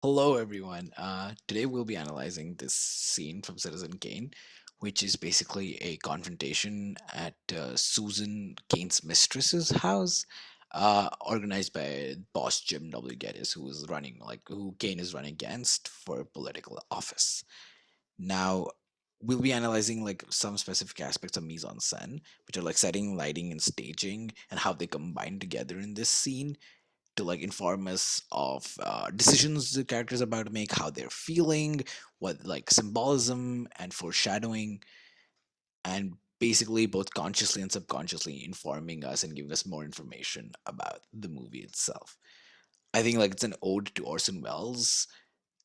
Hello, everyone. Today we'll be analyzing this scene from Citizen Kane, which is basically a confrontation at Susan Kane's mistress's house, organized by boss Jim W. Geddes, who Kane is running against for political office. Now, we'll be analyzing like some specific aspects of mise en scène, which are like setting, lighting, and staging, and how they combine together in this scene to like inform us of decisions the characters are about to make, how they're feeling, what like symbolism and foreshadowing, and basically both consciously and subconsciously informing us and giving us more information about the movie itself. I think like it's an ode to Orson Welles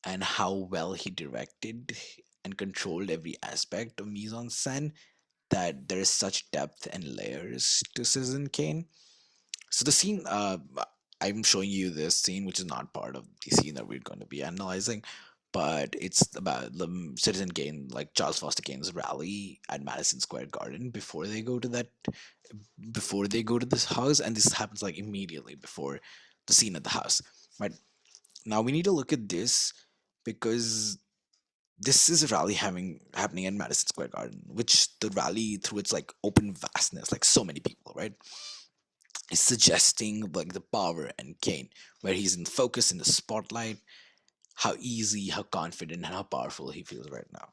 and how well he directed and controlled every aspect of mise en scène, that there is such depth and layers to Citizen Kane. So the scene, I'm showing you this scene, which is not part of the scene that we're going to be analyzing, but it's about the Citizen Kane, like Charles Foster Kane's rally at Madison Square Garden before they go to this house, and this happens like immediately before the scene at the house. Right now, we need to look at this because this is a rally happening in Madison Square Garden, which the rally through its like open vastness, like so many people, right? Is suggesting like the power and Kane, where he's in focus in the spotlight, how easy, how confident, and how powerful he feels right now.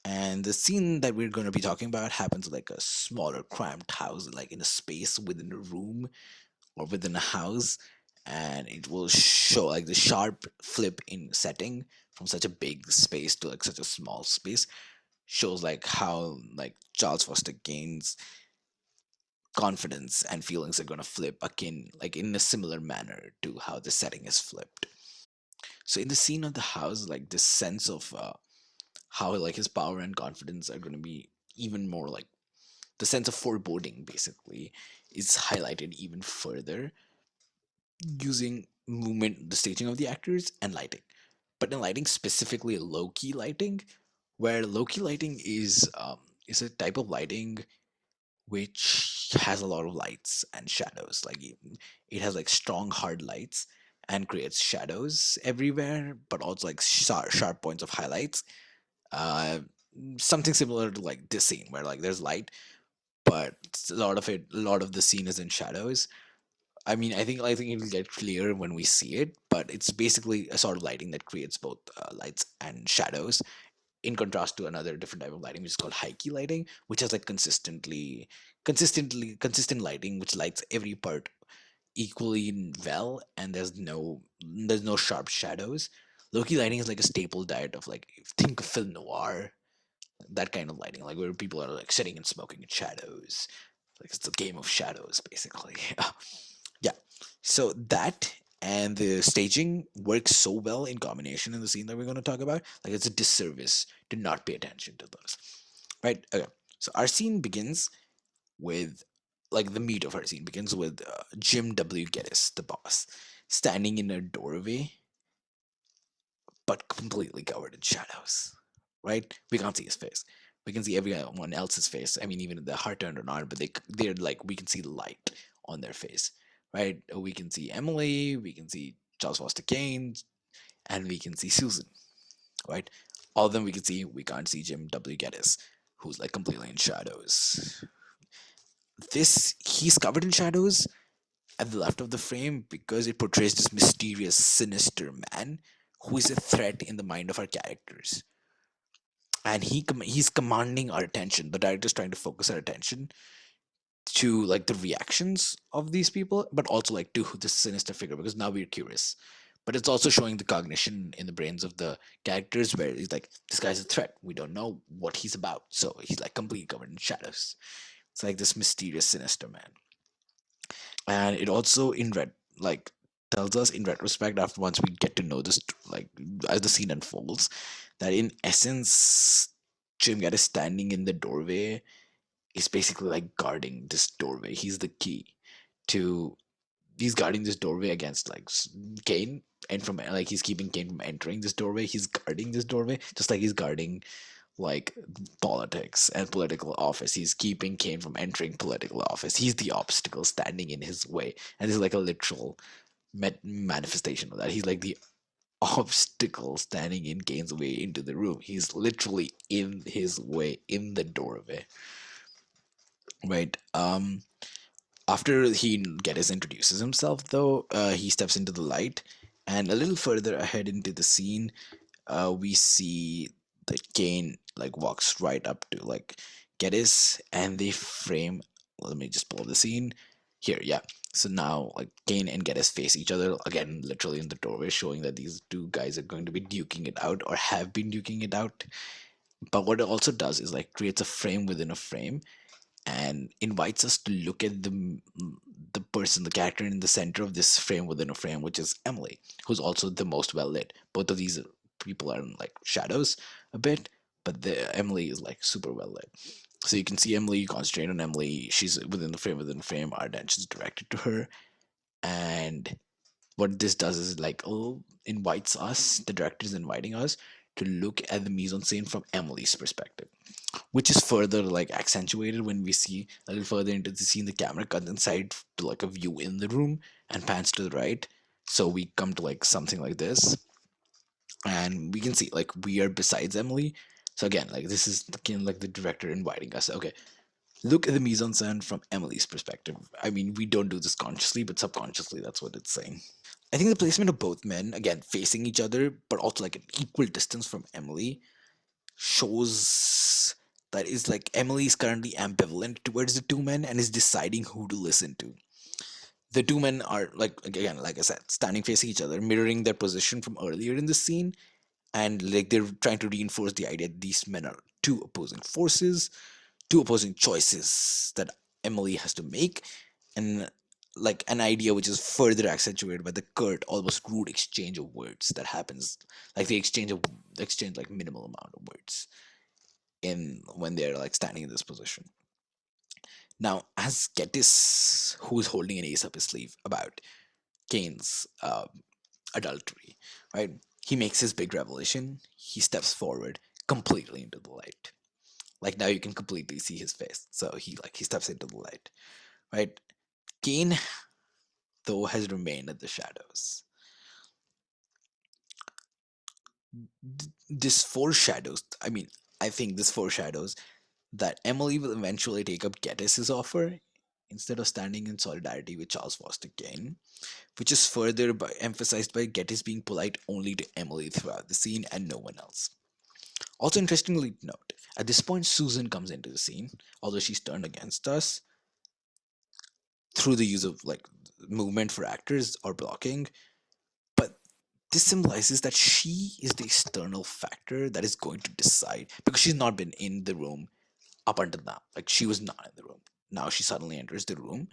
And the scene that we're going to be talking about happens like a smaller, cramped house, like in a space within a room or within a house. And it will show like the sharp flip in setting from such a big space to like such a small space shows like how like Charles Foster Kane's confidence and feelings are going to flip akin like in a similar manner to how the setting is flipped. So in the scene of the house, like this sense of how like his power and confidence are going to be even more like the sense of foreboding basically is highlighted even further using movement, the staging of the actors, and lighting. But in lighting, specifically low key lighting, where low key lighting is a type of lighting which has a lot of lights and shadows. Like it has like strong hard lights and creates shadows everywhere, but also like sharp points of highlights. Uh, Something similar to like this scene where like there's light, but a lot of the scene is in shadows. I think it'll get clearer when we see it, but it's basically a sort of lighting that creates both lights and shadows in contrast to another different type of lighting which is called high key lighting, which has like consistent lighting which lights every part equally well, and there's no sharp shadows. Low key lighting is like a staple diet of like, think of film noir, that kind of lighting, like where people are like sitting and smoking in shadows, like it's a game of shadows basically. Yeah, so that and the staging works so well in combination in the scene that we're going to talk about, like it's a disservice to not pay attention to those. Right, okay, so our scene begins with like the meat of our scene begins with Jim W. Geddes, the boss, standing in a doorway but completely covered in shadows. Right, we can't see his face, we can see everyone else's face. I mean, even if they're hard turned or not, but they're like, we can see the light on their face. Right, we can see Emily, we can see Charles Foster Kane, and we can see Susan. Right, all of them we can see. We can't see Jim W. Geddes, who's like completely in shadows. This He's covered in shadows at the left of the frame because it portrays this mysterious, sinister man who is a threat in the mind of our characters. And he's commanding our attention. The director's trying to focus our attention to like the reactions of these people, but also like to this sinister figure, because now we're curious. But it's also showing the cognition in the brains of the characters where he's like, this guy's a threat. We don't know what he's about. So he's like completely covered in shadows. It's like this mysterious, sinister man. And it also like tells us in retrospect, after once we get to know this, like as the scene unfolds, that in essence Jim Gadd is standing in the doorway, is basically like guarding this doorway. He's the key to he's guarding this doorway against like Kane, and from like he's keeping Kane from entering this doorway. He's guarding this doorway just like he's guarding like politics and political office. He's keeping Kane from entering political office. He's the obstacle standing in his way, and this is like a literal manifestation of that. He's like the obstacle standing in Kane's way into the room. He's literally in his way in the doorway, right? After he Geddes introduces himself, though, he steps into the light, and a little further ahead into the scene, we see that Kane like walks right up to like Geddes, and they frame. Let me just pull up the scene here. Yeah. So now like Kane and Geddes face each other again, literally in the doorway, showing that these two guys are going to be duking it out or have been duking it out. But what it also does is like creates a frame within a frame and invites us to look at the person, the character in the center of this frame within a frame, which is Emily, who's also the most well lit. Both of these people are in like shadows a bit, but the Emily is like super well lit. So you can see Emily, you concentrate on Emily. She's within the frame, within the frame. Our attention is directed to her, and what this does is like invites us. The director is inviting us to look at the mise en scene from Emily's perspective, which is further like accentuated when we see a little further into the scene. The camera cuts inside to like a view in the room and pans to the right, so we come to like something like this, and we can see like we are besides Emily. So again, like this is again like the director inviting us, okay, look at the mise en scène from Emily's perspective. I mean, we don't do this consciously, but subconsciously that's what it's saying. I think the placement of both men, again facing each other but also like an equal distance from Emily, shows that is like Emily is currently ambivalent towards the two men and is deciding who to listen to. The two men are like again, like I said, standing facing each other, mirroring their position from earlier in the scene, and like they're trying to reinforce the idea that these men are two opposing forces, two opposing choices that Emily has to make, and like an idea which is further accentuated by the curt, almost rude exchange of words that happens, like the exchange like minimal amount of words in when they're like standing in this position. Now, as Gettis, who is holding an ace up his sleeve about Kane's adultery, right? He makes his big revelation. He steps forward completely into the light. Like now you can completely see his face. So he steps into the light, right? Kane, though, has remained in the shadows. This foreshadows. I mean, I think this foreshadows that Emily will eventually take up Geddes' offer instead of standing in solidarity with Charles Foster Kane, which is further emphasized by Geddes being polite only to Emily throughout the scene and no one else. Also, interestingly to note, at this point, Susan comes into the scene, although she's turned against us through the use of like movement for actors or blocking. But this symbolizes that she is the external factor that is going to decide because she's not been in the room up until now. Like she was not in the room. Now she suddenly enters the room,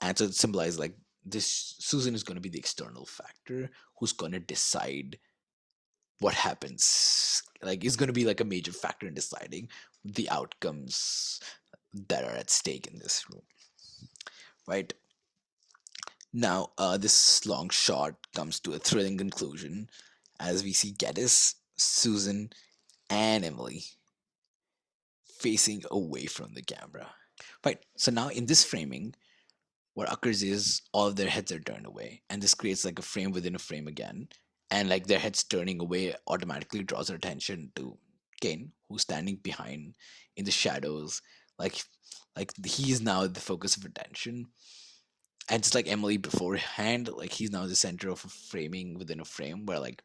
and so it symbolizes like this Susan is going to be the external factor who's going to decide what happens. Like it's going to be like a major factor in deciding the outcomes that are at stake in this room, right? Now, this long shot comes to a thrilling conclusion as we see Geddes, Susan, and Emily facing away from the camera. Right. So now in this framing, what occurs is all of their heads are turned away, and this creates like a frame within a frame again. And like their heads turning away automatically draws our attention to Kane, who's standing behind in the shadows, like like he is now the focus of attention. And just like Emily beforehand, like he's now the center of a framing within a frame where like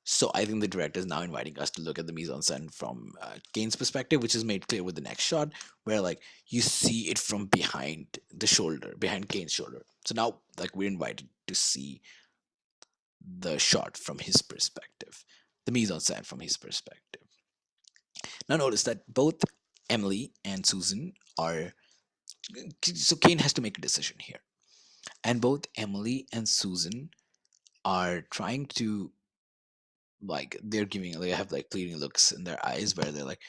so I think the director is now inviting us to look at the mise en scène from Kane's perspective, which is made clear with the next shot, where like you see it from behind the shoulder, behind Kane's shoulder. So now, like we're invited to see the shot from his perspective, the mise en scène from his perspective. Now notice that both Emily and Susan are so Kane has to make a decision here, and both Emily and Susan are trying to like they're giving they have like pleading looks in their eyes where they're like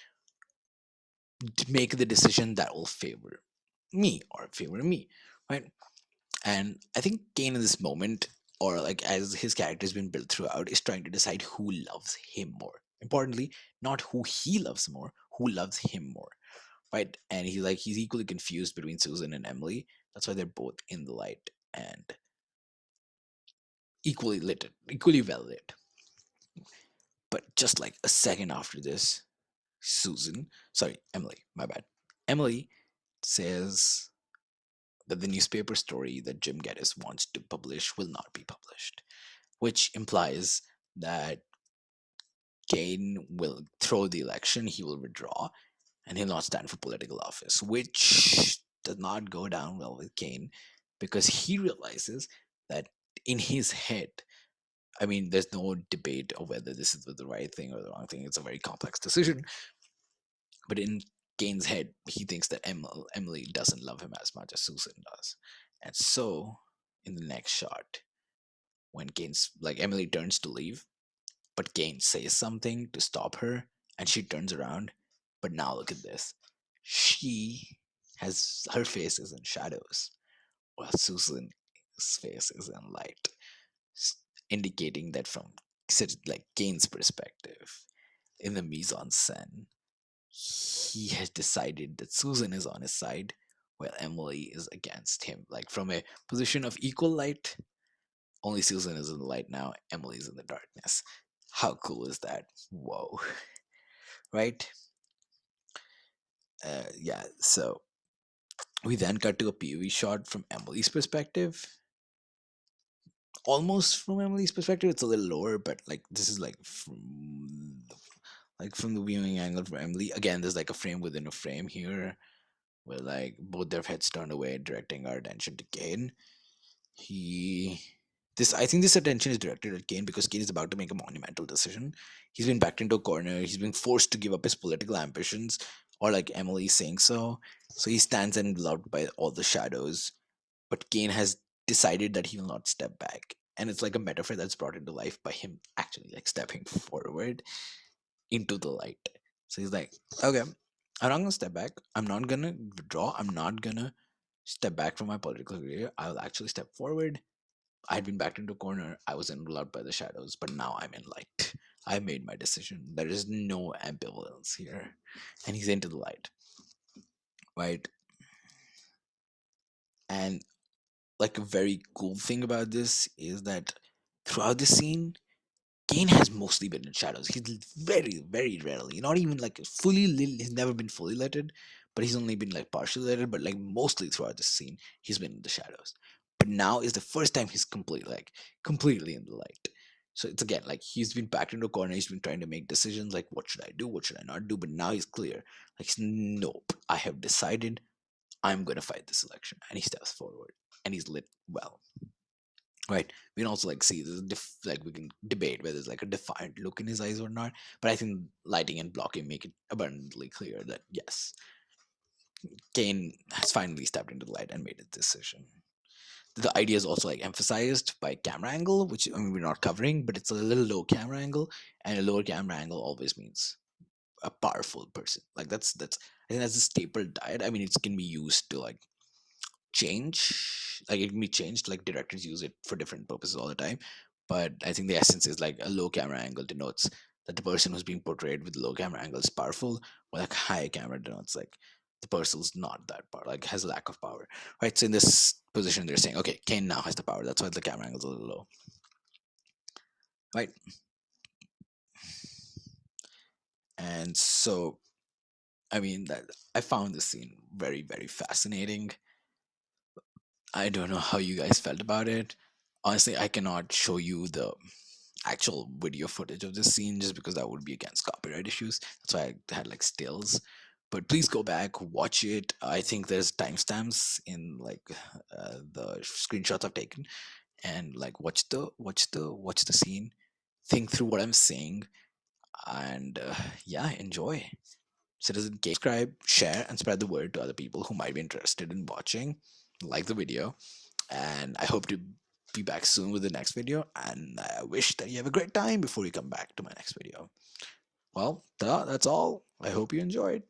to make the decision that will favor me or favor me, right? And I think Kane in this moment, or like as his character has been built throughout, is trying to decide who loves him more. Importantly, not who he loves more, who loves him more, right? And he's equally confused between Susan and Emily. That's why they're both in the light and equally lit, equally well lit. But just like a second after this, Emily, my bad. Emily says that the newspaper story that Jim Geddes wants to publish will not be published, which implies that Kane will throw the election, he will withdraw, and he'll not stand for political office, which does not go down well with Kane because he realizes that in his head, I mean, there's no debate of whether this is the right thing or the wrong thing. It's a very complex decision. But in Kane's head, he thinks that Emily doesn't love him as much as Susan does. And so, in the next shot, when Kane's like Emily turns to leave, but Kane says something to stop her, and she turns around. But now look at this. She has her face is in shadows, while Susan's face is in light, s- indicating that from like Kane's perspective, in the mise en scène, he has decided that Susan is on his side, while Emily is against him. Like from a position of equal light, only Susan is in the light now. Emily's in the darkness. How cool is that? Whoa, right? Yeah. So we then cut to a POV shot from Emily's perspective. Almost from Emily's perspective, it's a little lower, but like this is like from the viewing angle for Emily. Again, there's like a frame within a frame here, where like both their heads turned away, directing our attention to Kane. He this I think this attention is directed at Kane because Kane is about to make a monumental decision. He's been backed into a corner. He's been forced to give up his political ambitions, or like Emily saying so. So he stands enveloped by all the shadows. But Kane has decided that he will not step back. And it's like a metaphor that's brought into life by him actually like stepping forward into the light. So he's like, okay, I'm not gonna step back. I'm not gonna withdraw. I'm not gonna step back from my political career. I'll actually step forward. I had been backed into a corner. I was enveloped by the shadows, but now I'm in light. I made my decision. There is no ambivalence here. And he's into the light, right? And like a very cool thing about this is that throughout the scene, Kane has mostly been in shadows. He's very, very rarely, not even like fully lit. He's never been fully litted, but he's only been like partially litted. But like mostly throughout the scene, he's been in the shadows. But now is the first time he's completely in the light. So it's again like he's been backed into a corner. He's been trying to make decisions like what should I do, what should I not do. But now he's clear. Like nope, I have decided I'm going to fight this election, and he steps forward, and he's lit well. Right. We can also like see this like we can debate whether there's like a defiant look in his eyes or not. But I think lighting and blocking make it abundantly clear that yes, Kane has finally stepped into the light and made a decision. The idea is also like emphasized by camera angle, which I mean we're not covering, but it's a little low camera angle, and a lower camera angle always means a powerful person. Like that's I think that's a staple diet. I mean it can be used to like change like it can be changed, like directors use it for different purposes all the time, but I think the essence is like a low camera angle denotes that the person who's being portrayed with low camera angle is powerful, or like high camera denotes like the person's not that power, like has a lack of power, right? So in this position they're saying okay, Kane now has the power, that's why the camera angle's a little low, right? And so I mean that I found this scene very, very fascinating. I don't know how you guys felt about it. Honestly, I cannot show you the actual video footage of this scene just because that would be against copyright issues. That's why I had like stills. But please go back, watch it. I think there's timestamps in like the screenshots I've taken, and like watch the scene. Think through what I'm saying, and yeah, enjoy. Citizen Kane, subscribe, share, and spread the word to other people who might be interested in watching. Like the video, and I hope to be back soon with the next video. And I wish that you have a great time before you come back to my next video. Well, that's all. I hope you enjoyed.